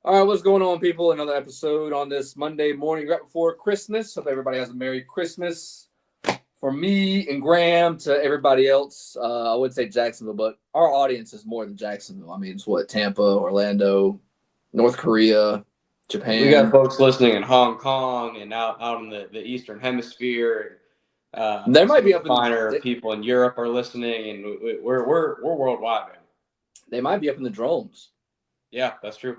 All right, what's going on, people? Another episode on this Monday morning right before Christmas. Hope everybody has a Merry Christmas. From me and Graham to everybody else, I would say Jacksonville, but our audience is more than Jacksonville. I mean, it's what, Tampa, Orlando, North Korea, We got Japan. folks listening in Hong Kong and out in the Eastern Hemisphere. They Some might of be the up in finer people in Europe are listening, and we're worldwide, man. they might be up in the drones. Yeah, that's true.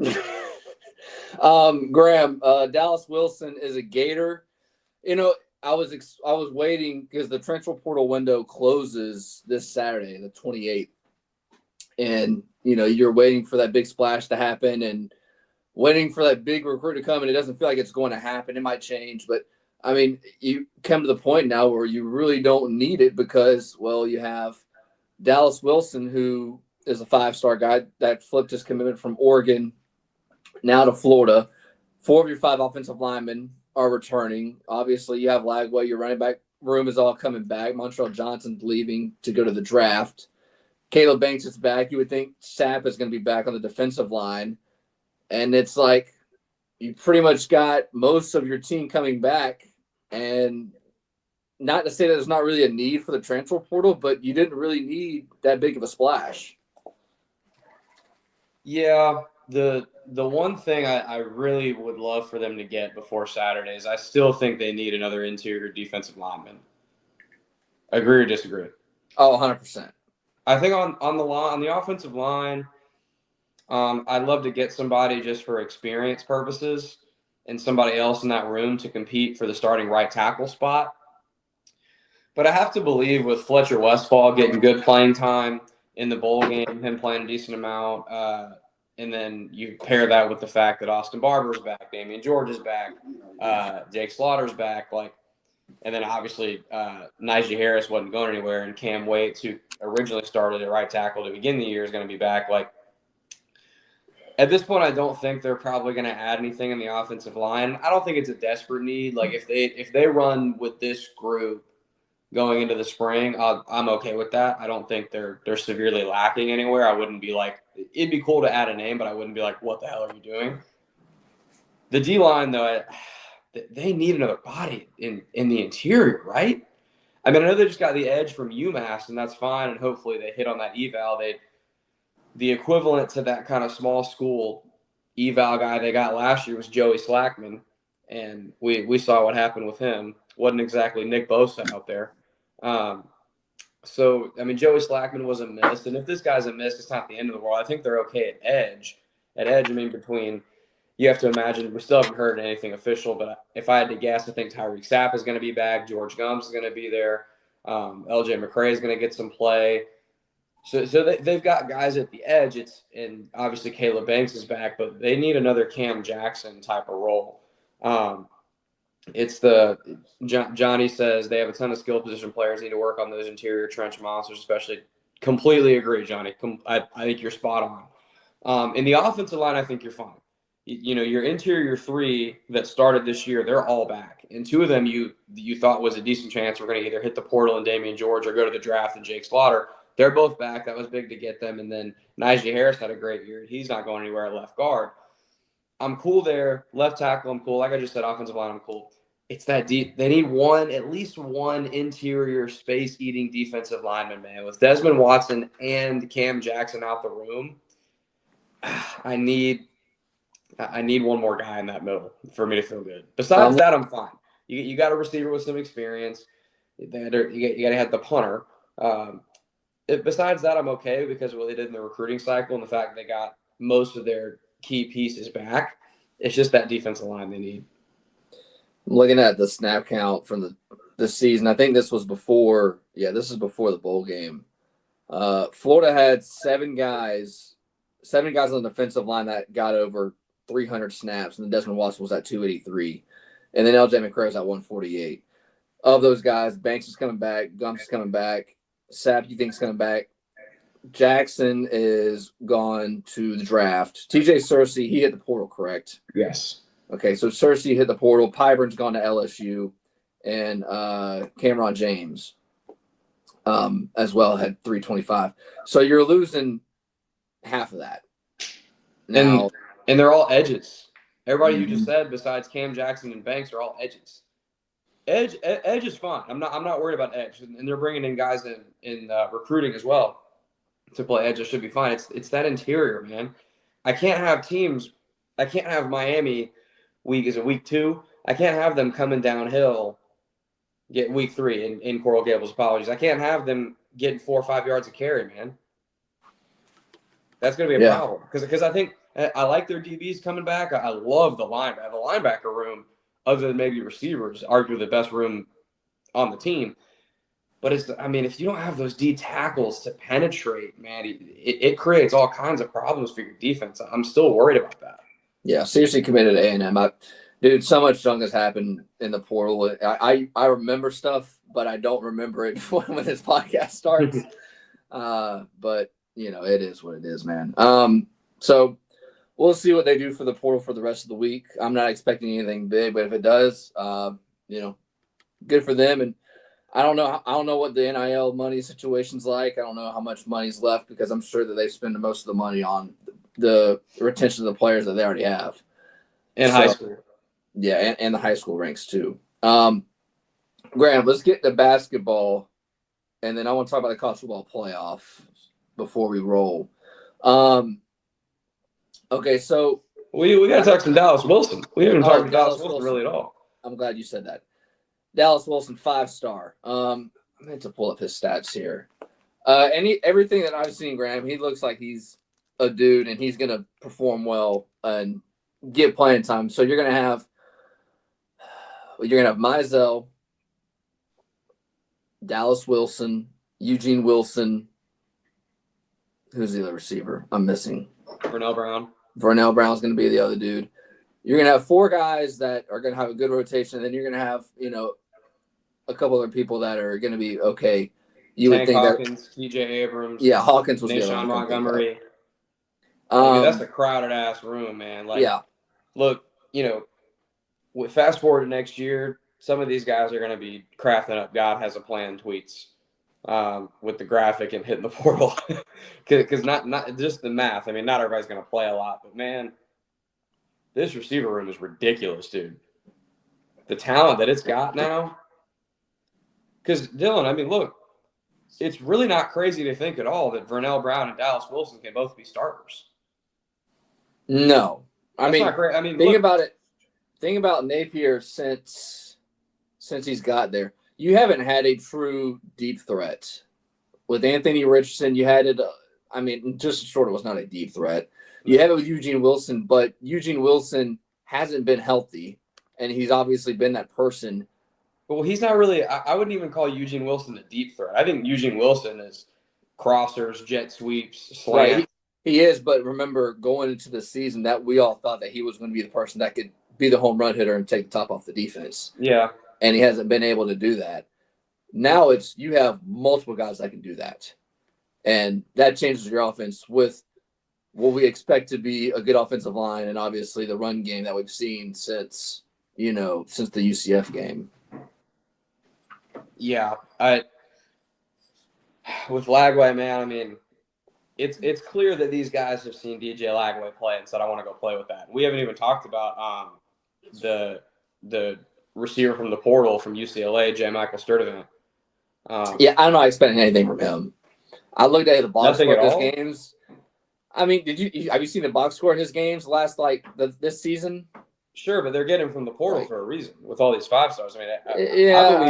Graham, Dallas Wilson is a Gator. You know, I was waiting because the transfer portal window closes this Saturday, the 28th, and you're waiting for that big splash to happen and waiting for that big recruit to come, and it doesn't feel like it's going to happen. It might change, but I mean, you come to the point now where you really don't need it because, well, you have Dallas Wilson, who is a 5-star guy that flipped his commitment from Oregon now to Florida. 4 of your 5 offensive linemen are returning. Obviously, you have Lagway. Your running back room is all coming back. Montreal Johnson's leaving to go to the draft. Caleb Banks is back. You would think Sapp is going to be back on the defensive line. And it's like you pretty much got most of your team coming back. And not to say that there's not really a need for the transfer portal, but you didn't really need that big of a splash. Yeah, the one thing I really would love for them to get before Saturday is I still think they need another interior defensive lineman. Agree or disagree? Oh, 100%. I think on the offensive line, I'd love to get somebody just for experience purposes and somebody else in that room to compete for the starting right tackle spot. But I have to believe with Fletcher Westphal getting good playing time in the bowl game, him playing a decent amount, and then you pair that with the fact that Austin Barber's back, Damian George is back, Jake Slaughter's back, and then obviously Najee Harris wasn't going anywhere, and Cam Waits, who originally started at right tackle to begin the year, is going to be back. At this point, I don't think they're probably going to add anything in the offensive line. I don't think it's a desperate need. Like if they run with this group going into the spring, I'm okay with that. I don't think they're severely lacking anywhere. I wouldn't be like, it'd be cool to add a name, but I wouldn't be like, what the hell are you doing? The D line though, they need another body in the interior, right? I mean, I know they just got the edge from UMass, and that's fine, and hopefully they hit on that eval. The equivalent to that kind of small school eval guy they got last year was Joey Slackman, and we saw what happened with him. Wasn't exactly Nick Bosa out there. So, I mean, Joey Slackman was a miss, and if this guy's a miss, it's not the end of the world. I think they're okay at edge. At edge, I mean, between you have to imagine we still haven't heard anything official, but if I had to guess, I think Tyreek Sapp is going to be back. George Gums is going to be there. LJ McCray is going to get some play. So they've got guys at the edge. And obviously Caleb Banks is back, but they need another Cam Jackson type of role. Johnny says they have a ton of skill position players, need to work on those interior trench monsters, especially. Completely agree, Johnny. I think you're spot on. In the offensive line, I think you're fine. Your interior 3 that started this year, they're all back. And 2 of them you thought was a decent chance we're going to either hit the portal and Damian George or go to the draft and Jake Slaughter. They're both back. That was big to get them. And then Najee Harris had a great year. He's not going anywhere at left guard. I'm cool there. Left tackle, I'm cool. Like I just said, offensive line, I'm cool. It's that deep. They need at least one interior space-eating defensive lineman, man. With Desmond Watson and Cam Jackson out the room, I need one more guy in that middle for me to feel good. Besides that, I'm fine. You got a receiver with some experience. You got to have the punter. Besides that, I'm okay because of what they did in the recruiting cycle and the fact they got most of their key pieces back. It's just that defensive line they need. I'm looking at the snap count from the season. I think this was before. Yeah, this is before the bowl game. Florida had 7 guys on the defensive line that got over 300 snaps, and then Desmond Watson was at 283, and then LJ McCray was at 148. Of those guys, Banks is coming back, Gumps is coming back, Sapp you think is coming back. Jackson is gone to the draft. TJ Searcy, he hit the portal, correct? Yes. Okay, so Searcy hit the portal. Pyburn's gone to LSU, and Cameron James as well had 325. So you're losing half of that. Now, And they're all edges. Everybody you just Mhm. said, besides Cam Jackson and Banks, are all edges. Edge is fine. I'm not worried about edge, and they're bringing in guys in recruiting as well to play edge. It should be fine. It's that interior, man. I can't have teams. I can't have Miami week 2. I can't have them coming downhill, get week 3 in Coral Gables. Apologies. I can't have them getting 4 or 5 yards of carry, man. That's going to be a Yeah. problem because I think I like their DBs coming back. I love the linebacker. The linebacker room, other than maybe receivers, arguably the best room on the team. But if you don't have those D tackles to penetrate, man, it creates all kinds of problems for your defense. I'm still worried about that. Yeah, seriously committed to A&M. Dude, so much junk has happened in the portal. I remember stuff, but I don't remember it when this podcast starts. But it is what it is, man. So we'll see what they do for the portal for the rest of the week. I'm not expecting anything big, but if it does, good for them. And I don't know what the NIL money situation's like. I don't know how much money's left because I'm sure that they spend most of the money on the retention of the players that they already have. In high school. Yeah, and the high school ranks too. Graham, let's get to basketball, and then I want to talk about the college football playoff before we roll. Okay, so we got to talk some Dallas Wilson. We haven't talked to Dallas Wilson really at all. I'm glad you said that. Dallas Wilson, 5-star. I meant to pull up his stats here. Everything that I've seen, Graham, he looks like he's a dude, and he's going to perform well and get playing time. So you're going to have Mizell, Dallas Wilson, Eugene Wilson. Who's the other receiver? I'm missing. Vernell Brown. Vernell Brown's going to be the other dude. You're going to have 4 guys that are going to have a good rotation, and then you're going to have, a couple other people that are going to be okay. You Tank would think Hawkins, T.J. Abrams. Yeah, Hawkins was Nashawn Montgomery. That's a crowded-ass room, man. Look, fast forward to next year, some of these guys are going to be crafting up God has a plan tweets with the graphic and hitting the portal. Because not just the math. I mean, not everybody's going to play a lot. But, man, this receiver room is ridiculous, dude. The talent that it's got now. Because, Dylan, look, it's really not crazy to think at all that Vernell Brown and Dallas Wilson can both be starters. No. That's not great. Think about it. Think about Napier since he's got there. You haven't had a true deep threat. With Anthony Richardson, you had it. Just short, it was not a deep threat. You have it with Eugene Wilson, but Eugene Wilson hasn't been healthy, and he's obviously been that person. Well, he's not really. I wouldn't even call Eugene Wilson a deep threat. I think Eugene Wilson is crossers, jet sweeps, slant. Right, he is. But remember, going into the season, that we all thought that he was going to be the person that could be the home run hitter and take the top off the defense. Yeah, and he hasn't been able to do that. Now you have multiple guys that can do that, and that changes your offense with what we expect to be a good offensive line, and obviously the run game that we've seen since the UCF game. Yeah, with Lagway, man, it's clear that these guys have seen DJ Lagway play and said, I want to go play with that. We haven't even talked about the receiver from the portal from UCLA, J. Michael Sturdivant. I'm not expecting anything from him. I looked at the box score of his games. Have you seen the box score of his games this season? Sure, but they're getting him from the portal for a reason with all these 5-stars. I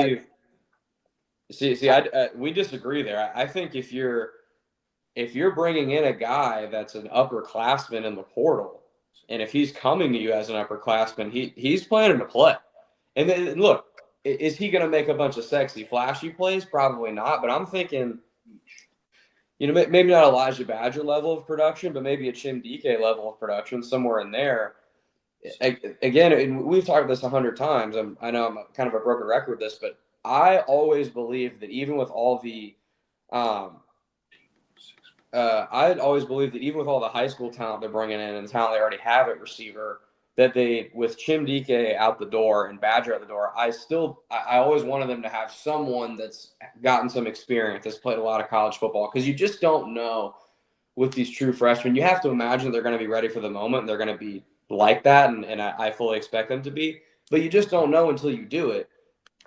believe. We disagree there. I think if you're bringing in a guy that's an upperclassman in the portal, and if he's coming to you as an upperclassman, he's planning to play. And then look, is he going to make a bunch of sexy, flashy plays? Probably not. But I'm thinking, maybe not Elijah Badger level of production, but maybe a Chim DK level of production, somewhere in there. Again, we've talked about this 100 times. I know I'm kind of a broken record with this, but I always believe that even with all the I'd always believe that even with all the high school talent they're bringing in and the talent they already have at receiver, that they, with Chim DK out the door and Badger out the door, I always wanted them to have someone that's gotten some experience, that's played a lot of college football, because you just don't know with these true freshmen, you have to imagine they're going to be ready for the moment. And they're going to be like that, and I fully expect them to be. But you just don't know until you do it.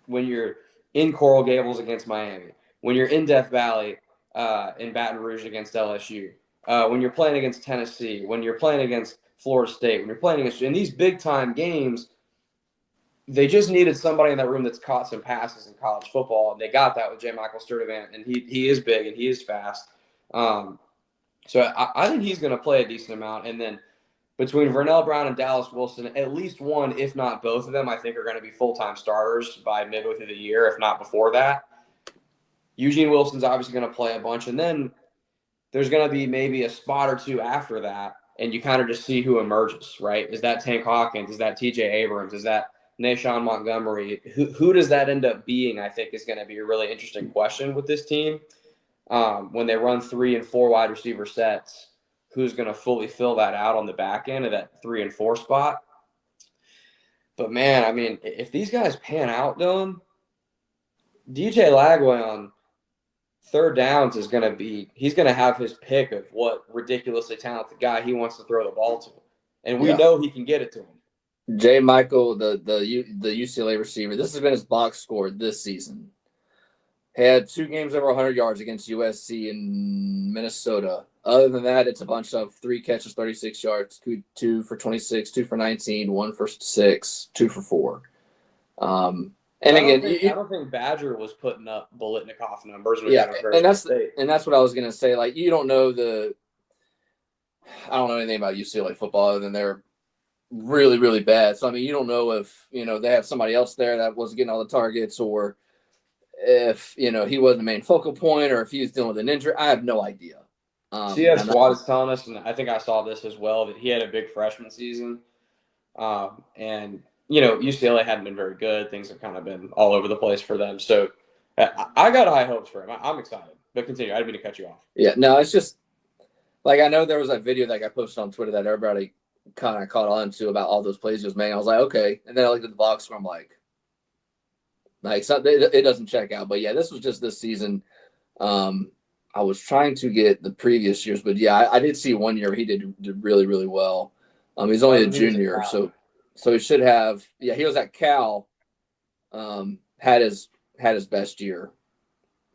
When you're in Coral Gables against Miami, when you're in Death Valley in Baton Rouge against LSU, when you're playing against Tennessee, when you're playing against Florida State, when you're playing against in these big-time games, they just needed somebody in that room that's caught some passes in college football, and they got that with J. Michael Sturdivant, and he is big and he is fast. So I think he's going to play a decent amount. And then between Vernell Brown and Dallas Wilson, at least one, if not both of them, I think are going to be full-time starters by midway through the year, if not before that. Eugene Wilson's obviously going to play a bunch. And then there's going to be maybe a spot or two after that, and you kind of just see who emerges, right? Is that Tank Hawkins? Is that TJ Abrams? Is that Nashawn Montgomery? Who does that end up being, I think, is going to be a really interesting question with this team. When they run 3 and 4 wide receiver sets, who's going to fully fill that out on the back end of that 3 and 4 spot? But, man, I mean, if these guys pan out, Dylan, DJ Lagway on third downs is going to be – he's going to have his pick of what ridiculously talented guy he wants to throw the ball to. And we know he can get it to him. J. Michael, the UCLA receiver, this has been his box score this season. Had 2 games over 100 yards against USC and Minnesota. Other than that, it's a bunch of 3 catches, 36 yards, 2 for 26, 2 for 19, 1 for 6, 2 for 4. And I don't think Badger was putting up Biletnikoff numbers. And that's what I was gonna say. Like, you don't know I don't know anything about UCLA football other than they're really, really bad. So I mean, you don't know if they have somebody else there that was getting all the targets, or if he wasn't the main focal point, or if he was dealing with an injury. I have no idea. CS Watt is telling us, and I think I saw this as well, that he had a big freshman season. And UCLA hadn't been very good. Things have kind of been all over the place for them. So I got high hopes for him. I'm excited. But continue. I didn't mean to cut you off. Yeah, no, it's just like I know there was that video that got posted on Twitter that everybody kind of caught on to about all those plays he was making. I was like, okay. And then I looked at the box score. I'm like it doesn't check out. But yeah, this was just this season. I was trying to get the previous years, but yeah, I did see one year where he did really, really well. He's only a junior, so he should have. Yeah, he was at Cal. Had his best year.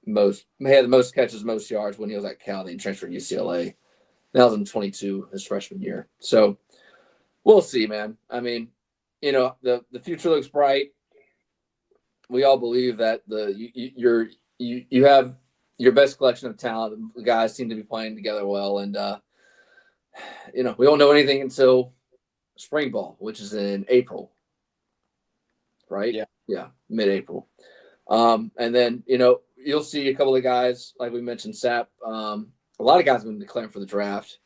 He had the most catches, most yards when he was at Cal. Then he transferred to UCLA. That was in 22, his freshman year. So we'll see, man. I mean, the future looks bright. We all believe that you have your best collection of talent. The guys seem to be playing together well, and we won't know anything until spring ball, which is in April, right? Yeah, mid-April. And then you'll see a couple of guys like we mentioned, Sapp. A lot of guys have been declaring for the draft,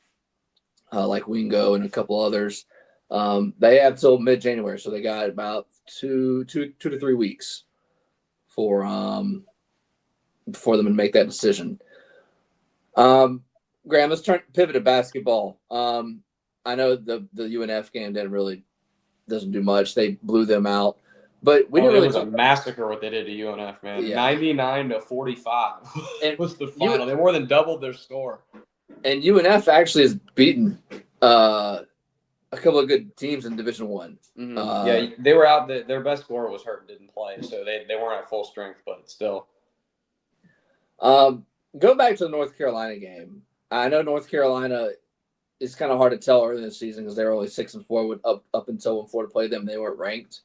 like Wingo and a couple others. They have till mid-January, so they got about two to 3 weeks for them to make that decision. Graham, let's pivot to basketball. I know the UNF game doesn't do much. They blew them out, but we didn't really. It was a massacre what they did to UNF, man. Yeah. 99-45 was the final. They more than doubled their score. And UNF actually has beaten a couple of good teams in Division I. Mm-hmm. They were out. Their best scorer was hurt and didn't play, so they weren't at full strength, but still. Go back to the North Carolina game. I know North Carolina is kind of hard to tell early in the season because they were only 6-4 up until when Florida played them. They weren't ranked,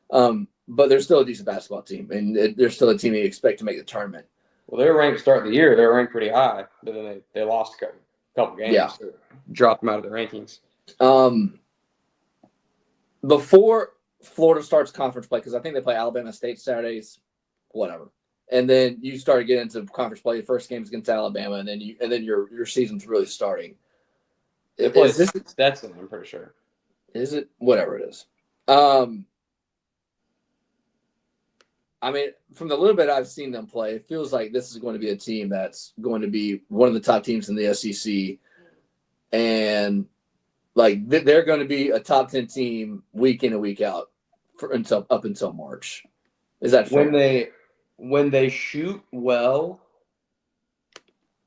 but they're still a decent basketball team, and they're still a team you expect to make the tournament. Well, they were ranked to start the year. They were ranked pretty high, but then they lost a couple games. Yeah, so dropped them out of the rankings. Before Florida starts conference play, because I think they play Alabama State Saturdays, whatever. And then you start getting into conference play. The first game's against Alabama, and then your season's really starting. They play Stetson, I'm pretty sure. Is it? Whatever it is. I mean, from the little bit I've seen them play, it feels like this is going to be a team that's going to be one of the top teams in the SEC, and like they're going to be a top 10 team week in and week out up until March. Is that fair? When they shoot well,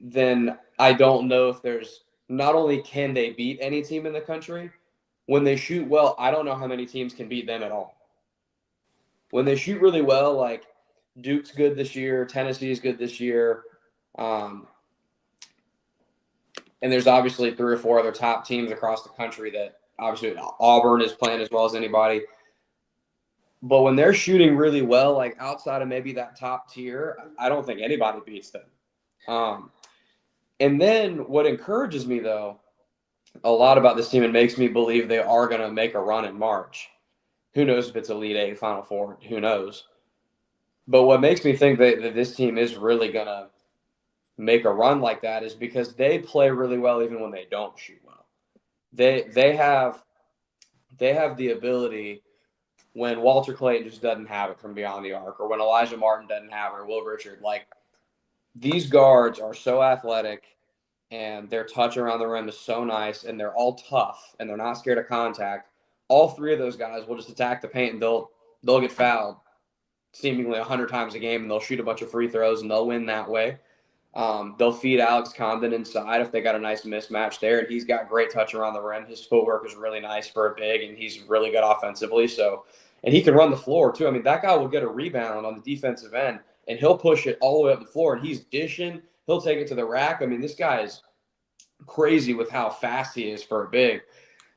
then I don't know if there's not only can they beat any team in the country, when they shoot well, I don't know how many teams can beat them at all. When they shoot really well, like Duke's good this year, Tennessee's good this year, and there's obviously 3 or 4 other top teams across the country that obviously Auburn is playing as well as anybody. But when they're shooting really well, like outside of maybe that top tier, I don't think anybody beats them. And then what encourages me, though, a lot about this team and makes me believe they are going to make a run in March. Who knows if it's Elite Eight, Final Four? Who knows? But what makes me think that this team is really going to make a run like that is because they play really well even when they don't shoot well. They have the ability when Walter Clayton just doesn't have it from beyond the arc, or when Elijah Martin doesn't have it, or Will Richard. Like, these guards are so athletic, and their touch around the rim is so nice, and they're all tough, and they're not scared of contact. All 3 of those guys will just attack the paint, and they'll get fouled seemingly 100 times a game, and they'll shoot a bunch of free throws, and they'll win that way. They'll feed Alex Condon inside if they got a nice mismatch there, and he's got great touch around the rim. His footwork is really nice for a big, and he's really good offensively. So, and he can run the floor too. I mean, that guy will get a rebound on the defensive end, and he'll push it all the way up the floor, and he's dishing. He'll take it to the rack. I mean, this guy is crazy with how fast he is for a big.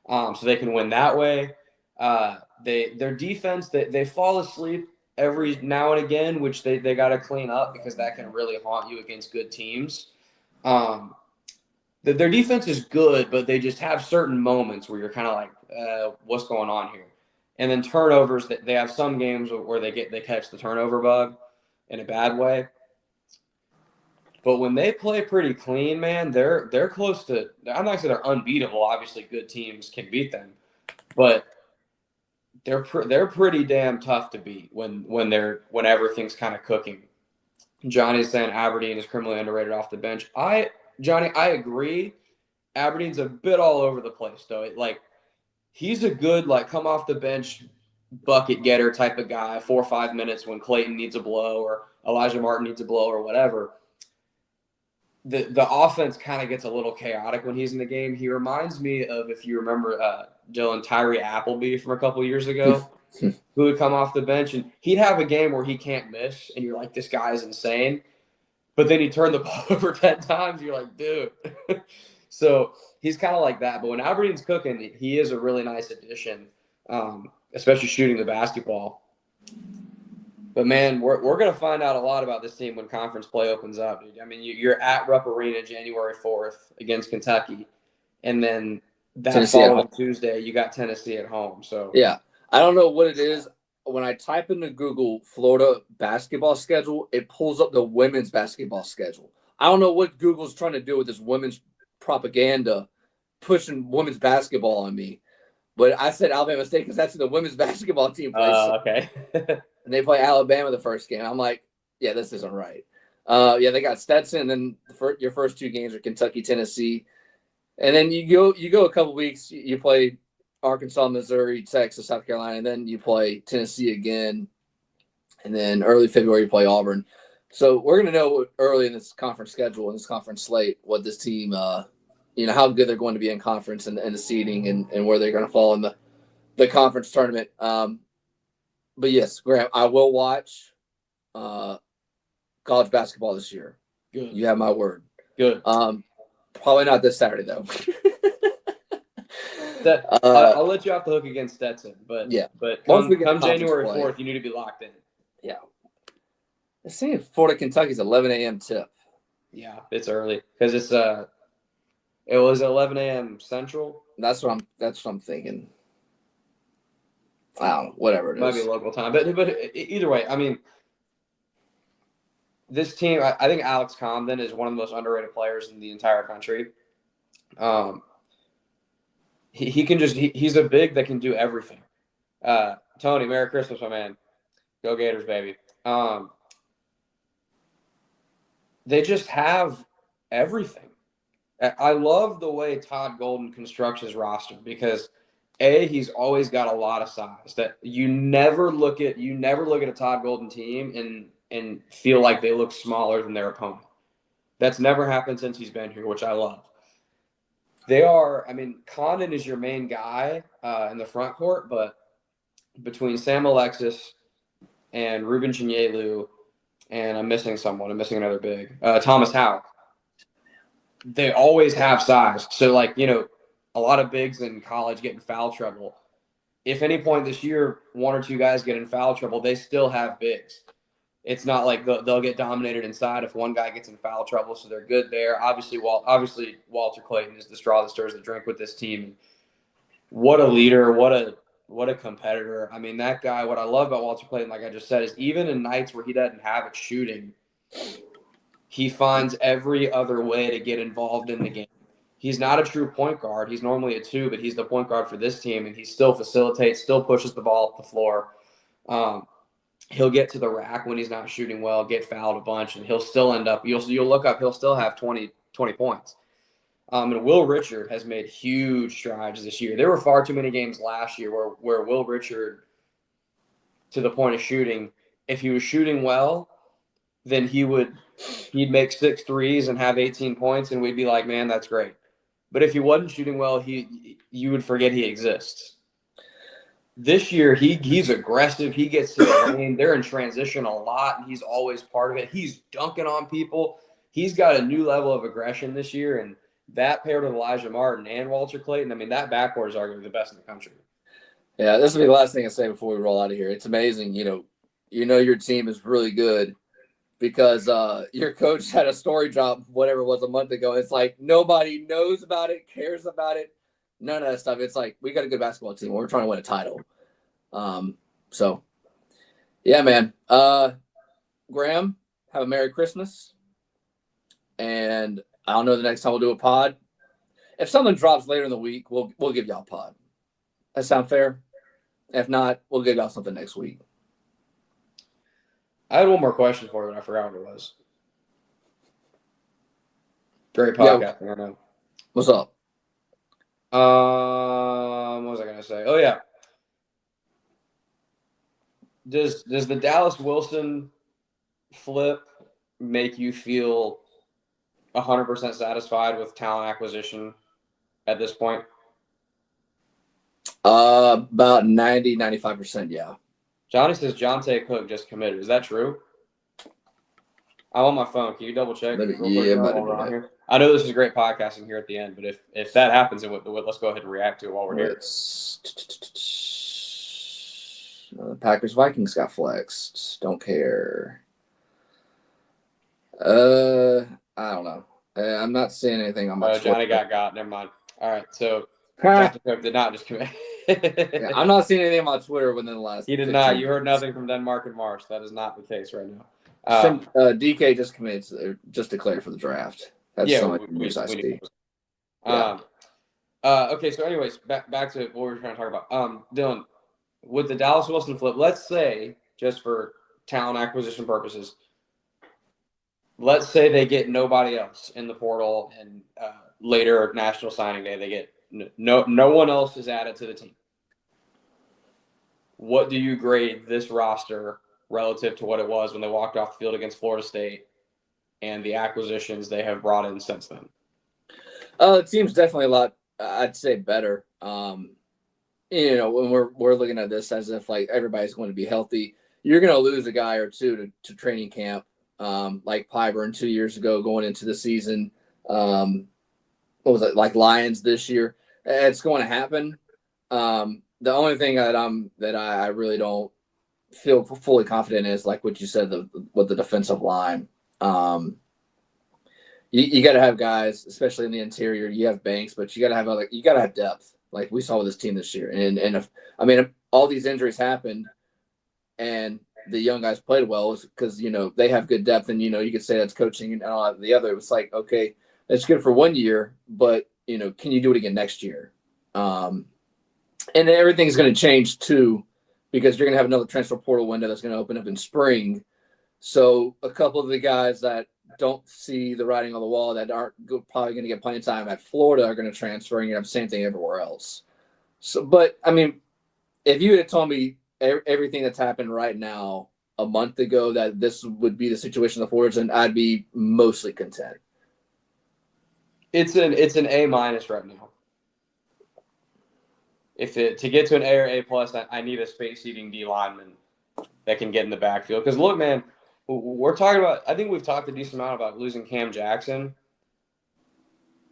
So they can win that way. Their defense, they fall asleep every now and again, which they got to clean up because that can really haunt you against good teams. Their defense is good, but they just have certain moments where you're kind of like, what's going on here? And then turnovers, they have some games where they catch the turnover bug in a bad way. But when they play pretty clean, man, they're close to – I'm not going to say they're unbeatable. Obviously, good teams can beat them. But they're pretty damn tough to beat when everything's kind of cooking. Johnny's saying Aberdeen is criminally underrated off the bench. Johnny, I agree. Aberdeen's a bit all over the place, though. He's a good, come off the bench bucket getter type of guy, 4 or 5 minutes when Clayton needs a blow or Elijah Martin needs a blow or whatever. The offense kind of gets a little chaotic when he's in the game. He reminds me of, if you remember, Dylan, Tyree Appleby from a couple years ago, who would come off the bench, and he'd have a game where he can't miss, and you're like, this guy is insane. But then he'd turn the ball over 10 times, you're like, dude. So he's kind of like that. But when Aberdeen's cooking, he is a really nice addition, especially shooting the basketball. But, man, we're going to find out a lot about this team when conference play opens up, dude. I mean, you're at Rupp Arena January 4th against Kentucky, and then that Tennessee following Tuesday you got Tennessee at home. So yeah, I don't know what it is. When I type into Google Florida basketball schedule, it pulls up the women's basketball schedule. I don't know what Google's trying to do with this women's propaganda, pushing women's basketball on me. But I said Alabama State because that's who the women's basketball team plays. Okay. And they play Alabama the first game. I'm like, yeah, this isn't right. Yeah, they got Stetson, and then your first 2 games are Kentucky, Tennessee. And then you go a couple weeks, you play Arkansas, Missouri, Texas, South Carolina, and then you play Tennessee again. And then early February, you play Auburn. So we're going to know early in this conference schedule, in this conference slate, what this team, how good they're going to be in conference and the seeding and where they're going to fall in the conference tournament. But yes, Graham, I will watch college basketball this year. Good. You have my word. Good. Probably not this Saturday, though. I'll let you off the hook against Stetson, but yeah. But come January 4th, you need to be locked in. Yeah. It's saying Florida, Kentucky's 11 a.m. tip. Yeah, it's early because it was 11 a.m. Central. That's what I'm thinking. I don't know, whatever it is. Might be local time, but either way, I mean, this team, I think Alex Condon is one of the most underrated players in the entire country. He's a big that can do everything. Tony, Merry Christmas, my man. Go Gators, baby. They just have everything. I love the way Todd Golden constructs his roster because he's always got a lot of size that you never look at a Todd Golden team and feel like they look smaller than their opponent. That's never happened since he's been here, which I love. They are, I mean, Condon is your main guy in the front court, but between Sam Alexis and Ruben Chinyelu, and I'm missing someone. I'm missing another big. Thomas Howe. They always have size. So, like, a lot of bigs in college get in foul trouble. If any point this year, one or two guys get in foul trouble, they still have bigs. It's not like they'll get dominated inside if one guy gets in foul trouble, so they're good there. Obviously, Walter Clayton is the straw that stirs the drink with this team. What a leader! What a competitor! I mean, that guy. What I love about Walter Clayton, like I just said, is even in nights where he doesn't have it shooting, he finds every other way to get involved in the game. He's not a true point guard. He's normally a 2, but he's the point guard for this team, and he still facilitates, still pushes the ball up the floor. He'll get to the rack when he's not shooting well, get fouled a bunch, and he'll still end up. You'll look up. He'll still have 20 points. And Will Richard has made huge strides this year. There were far too many games last year where Will Richard, to the point of shooting, if he was shooting well, then he'd make 6 threes and have 18 points, and we'd be like, man, that's great. But if he wasn't shooting well, you would forget he exists. This year, he's aggressive. He gets to the lane. They're in transition a lot, and he's always part of it. He's dunking on people. He's got a new level of aggression this year, and that paired with Elijah Martin and Walter Clayton, I mean, that backcourt is arguably the best in the country. Yeah, this will be the last thing I say before we roll out of here. It's amazing, your team is really good because your coach had a story drop, whatever it was, a month ago. It's like nobody knows about it, cares about it, none of that stuff. It's like we got a good basketball team. We're trying to win a title. So, yeah, man. Graham, have a Merry Christmas. And I don't know the next time we'll do a pod. If something drops later in the week, we'll give y'all a pod. That sound fair? If not, we'll give y'all something next week. I had one more question for you, and I forgot what it was. Great podcasting, I know. What's up? What was I going to say? Oh, yeah. Does the Dallas Wilson flip make you feel 100% satisfied with talent acquisition at this point? About 90, 95%, yeah. Johnny says Jonte Cook just committed. Is that true? I'm on my phone. Can you double check? Yeah, I know this is great podcasting here at the end, but if that happens, let's go ahead and react to it while we're here. Packers Vikings got flexed. Don't care. I don't know. I'm not seeing anything on my Johnny got. Never mind. All right, so Jonte Cook did not just commit. Yeah, I'm not seeing anything on my Twitter within the last. He did not. You heard nothing from Denmark and Marsh. That is not the case right now. DK just committed, just declared for the draft. That's news I see. Okay, so anyways, back to what we were trying to talk about. Dylan, with the Dallas Wilson flip, let's say, just for talent acquisition purposes, let's say they get nobody else in the portal, and later National Signing Day, they get no one else is added to the team. What do you grade this roster relative to what it was when they walked off the field against Florida State and the acquisitions they have brought in since then? The team's definitely a lot, I'd say, better. When we're looking at this as if like everybody's going to be healthy, you're going to lose a guy or two to training camp, like Pyburn 2 years ago going into the season. What was it, like Lions this year? It's going to happen. The only thing that I really don't feel fully confident is like what you said with the defensive line. You got to have guys, especially in the interior. You have Banks, but you got to have depth, like we saw with this team this year. And if all these injuries happened, and the young guys played well, because they have good depth, and you could say that's coaching and all the other. It was like, okay, that's good for 1 year, but can you do it again next year? And everything's going to change too, because you're going to have another transfer portal window that's going to open up in spring. So a couple of the guys that don't see the writing on the wall, that aren't probably going to get plenty of time at Florida, are going to transfer, and you have the same thing everywhere else. So, but if you had told me everything that's happened right now a month ago that this would be the situation of the Forwards, and I'd be mostly content. It's an A- right now. To get to an A or A plus, I need a space eating D lineman that can get in the backfield. Because look, man, we're talking about. I think we've talked a decent amount about losing Cam Jackson.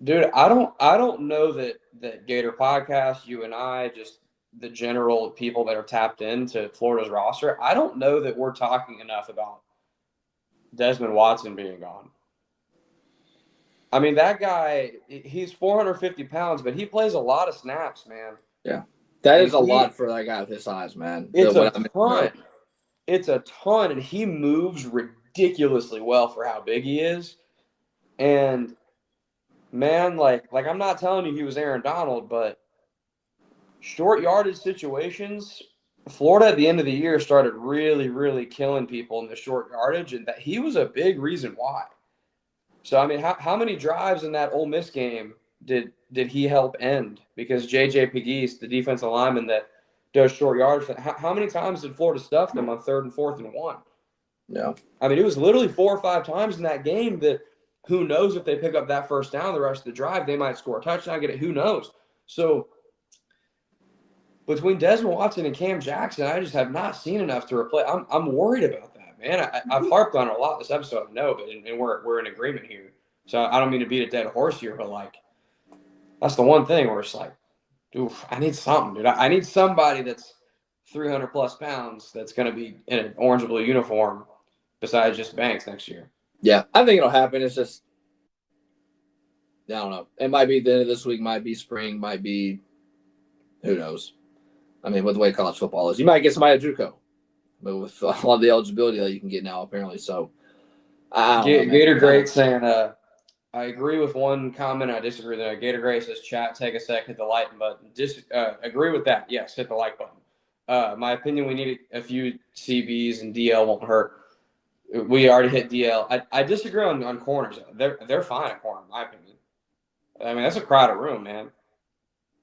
Dude, I don't know that Gator podcast, you and I, just the general people that are tapped into Florida's roster. I don't know that we're talking enough about Desmond Watson being gone. I mean, that guy, he's 450 pounds, but he plays a lot of snaps, man. Yeah. That And is a lot for that guy of his size, man. It's a ton. It's a ton, and he moves ridiculously well for how big he is. And man, like I'm not telling you he was Aaron Donald, but short yardage situations, Florida at the end of the year started really, really killing people in the short yardage, and that he was a big reason why. So I mean, how many drives in that Ole Miss game did he help end? Because J.J. Pegues, the defensive lineman that does short yardage, how many times did Florida stuff them on 3rd and 4th and 1? No. I mean, it was literally 4 or 5 times in that game that who knows if they pick up that first down the rest of the drive, they might score a touchdown, get it, who knows? So between Desmond Watson and Cam Jackson, I just have not seen enough to replace. I'm worried about that, man. I've harped on it a lot this episode, I know, but and we're in agreement here. So I don't mean to beat a dead horse here, but like that's the one thing where it's like, oof, I need something, dude. I need somebody that's 300 plus pounds that's going to be in an orange and blue uniform besides just Banks next year. Yeah, I think it'll happen. It's just, I don't know. It might be the end of this week, might be spring, might be, who knows. I mean, with the way college football is, you might get somebody at JUCO, but with all the eligibility that you can get now, apparently. So, I don't know, Gator Great saying, I agree with one comment. I disagree with that. Gator Great says, chat, take a sec, hit the like button. Agree with that. Yes, hit the like button. My opinion, we need a few CBs and DL won't hurt. We already hit DL. I disagree on corners. They're fine at corner, in my opinion. I mean, that's a crowded room, man.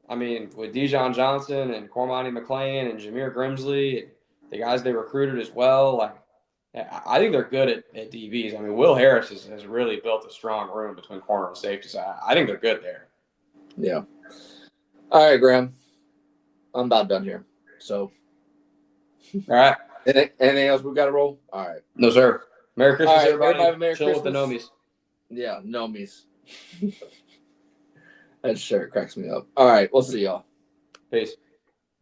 I mean, with Dijon Johnson and Cormani McClain and Jameer Grimsley, the guys they recruited as well, like I think they're good at DBs. I mean, Will Harris has really built a strong room between corner and safety. So I think they're good there. Yeah. All right, Graham. I'm about done here. So. All right. Anything else we got to roll? All right. No, sir. Merry Christmas, right, everybody. Merry Chill Christmas. with the nomies. Yeah, nomies. That shirt cracks me up. All right. We'll see y'all. Peace.